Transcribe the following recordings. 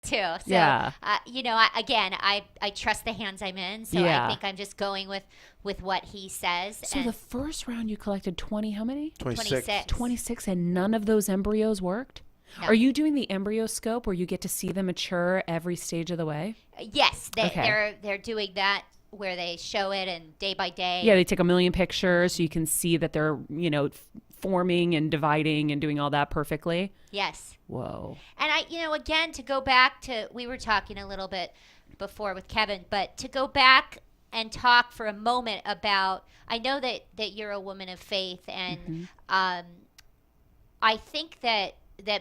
too. So, Yeah. I trust the hands I'm in. So Yeah. I think I'm just going with what he says. So the first round you collected 20, how many? 26. 26, and none of those embryos worked? No. Are you doing the embryo scope where you get to see them mature every stage of the way? Yes, they're doing that where they show it and day by day. Yeah, they take a million pictures so you can see that they're, forming and dividing and doing all that perfectly. Yes. Whoa. And again, to go back to, we were talking a little bit before with Kevin, but to go back and talk for a moment about, I know that you're a woman of faith, and I think that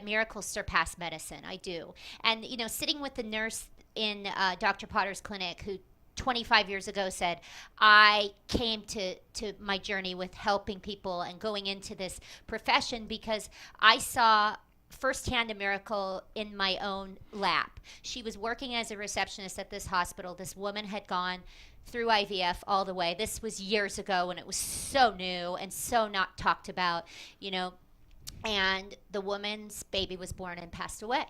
miracles surpass medicine. I do. And, sitting with the nurse in Dr. Potter's clinic who 25 years ago said, I came to my journey with helping people and going into this profession because I saw firsthand a miracle in my own lap. She was working as a receptionist at this hospital. This woman had gone through IVF all the way. This was years ago when it was so new and so not talked about, and the woman's baby was born and passed away.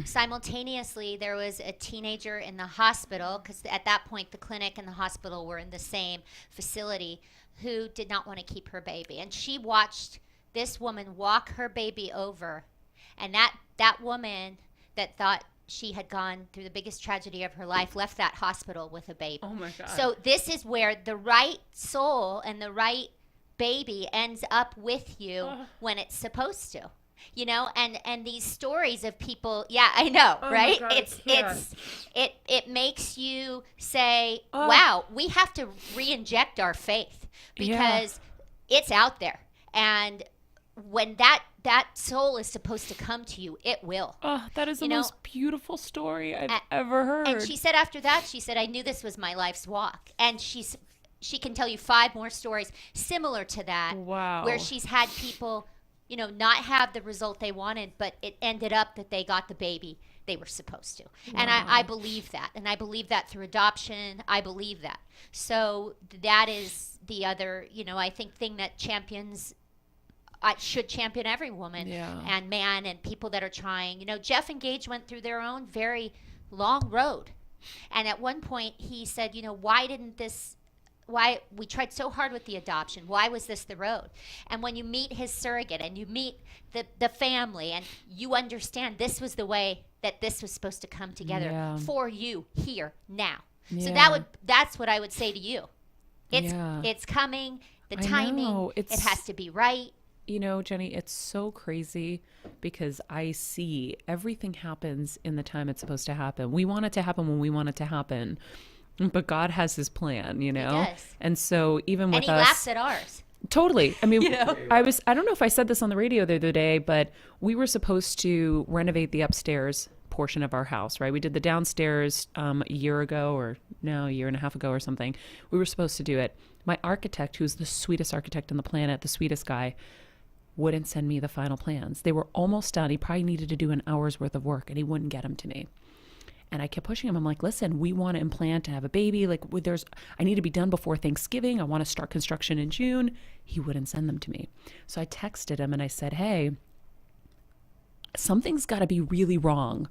Simultaneously, there was a teenager in the hospital, because at that point the clinic and the hospital were in the same facility, who did not want to keep her baby. And she watched this woman walk her baby over, and that woman that thought she had gone through the biggest tragedy of her life left that hospital with a baby. Oh my God. So this is where the right soul and the right baby ends up with you when it's supposed to. And these stories of people, yeah, I know, right? God, it makes you say, wow, we have to re-inject our faith because it's out there. And when that soul is supposed to come to you, it will. Oh, that is the most beautiful story I've ever heard. And she said after that, I knew this was my life's walk. And she can tell you 5 more stories similar to that. Wow. Where she's had people not have the result they wanted, but it ended up that they got the baby they were supposed to. Wow. And I believe that. And I believe that through adoption. I believe that. So that is the other, I think, thing that should champion every woman and man and people that are trying. Jeff and Gage went through their own very long road. And at one point he said, why we tried so hard with the adoption. Why was this the road? And when you meet his surrogate and you meet the family and you understand this was the way that this was supposed to come together for you here now. Yeah. So that's what I would say to you. It's coming. The timing. It has to be right. Jenny, it's so crazy because I see everything happens in the time it's supposed to happen. We want it to happen when we want it to happen. But God has his plan, He does. And so even with us. And he laughs at ours. Totally. I mean, I don't know if I said this on the radio the other day, but we were supposed to renovate the upstairs portion of our house, right? We did the downstairs a year and a half ago or something. We were supposed to do it. My architect, who's the sweetest architect on the planet, the sweetest guy, wouldn't send me the final plans. They were almost done. He probably needed to do an hour's worth of work, and he wouldn't get them to me. And I kept pushing him. I'm like, listen, we want to implant to have a baby. Like, I need to be done before Thanksgiving. I want to start construction in June. He wouldn't send them to me. So I texted him and I said, hey, something's got to be really wrong.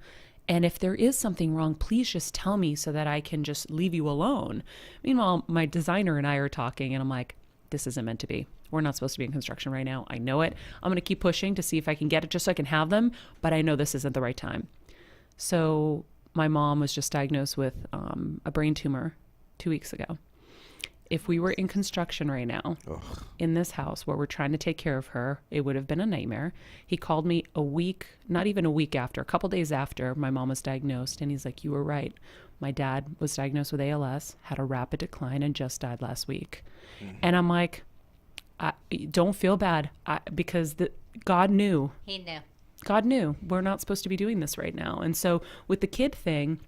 And if there is something wrong, please just tell me so that I can just leave you alone. Meanwhile, my designer and I are talking and I'm like, this isn't meant to be. We're not supposed to be in construction right now. I know it. I'm going to keep pushing to see if I can get it just so I can have them. But I know this isn't the right time. So my mom was just diagnosed with a brain tumor 2 weeks ago. If we were in construction right now, in this house where we're trying to take care of her, it would have been a nightmare. He called me not even a week after, a couple days after my mom was diagnosed. And he's like, you were right. My dad was diagnosed with ALS, had a rapid decline, and just died last week. Mm-hmm. And I'm like, don't feel bad because God knew. He knew. God knew we're not supposed to be doing this right now. And so with the kid thing,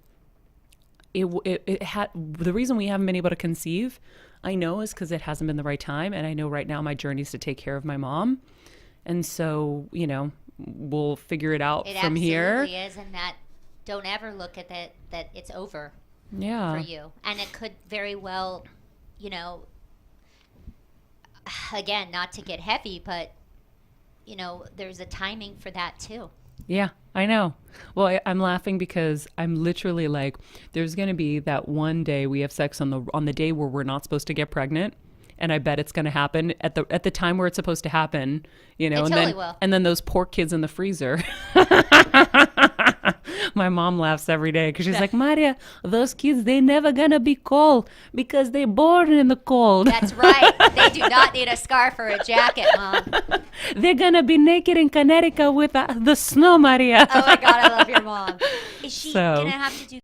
it had the reason we haven't been able to conceive, I know, is because it hasn't been the right time. And I know right now my journey is to take care of my mom. And so, we'll figure it out from here. It absolutely is. And that don't ever look at that it's over for you. And it could very well, again, not to get heavy, but there's a timing for that too. Yeah, I know. Well, I'm laughing because I'm literally like, there's going to be that one day we have sex on the day where we're not supposed to get pregnant, and I bet it's going to happen at the time where it's supposed to happen, It and totally then will. and then those poor kids in the freezer. My mom laughs every day because she's like, Maria, those kids, they never gonna be cold because they born in the cold. That's right. They do not need a scarf or a jacket, Mom. They're gonna be naked in Connecticut with the snow, Maria. Oh my God, I love your mom. Is she So- gonna have to do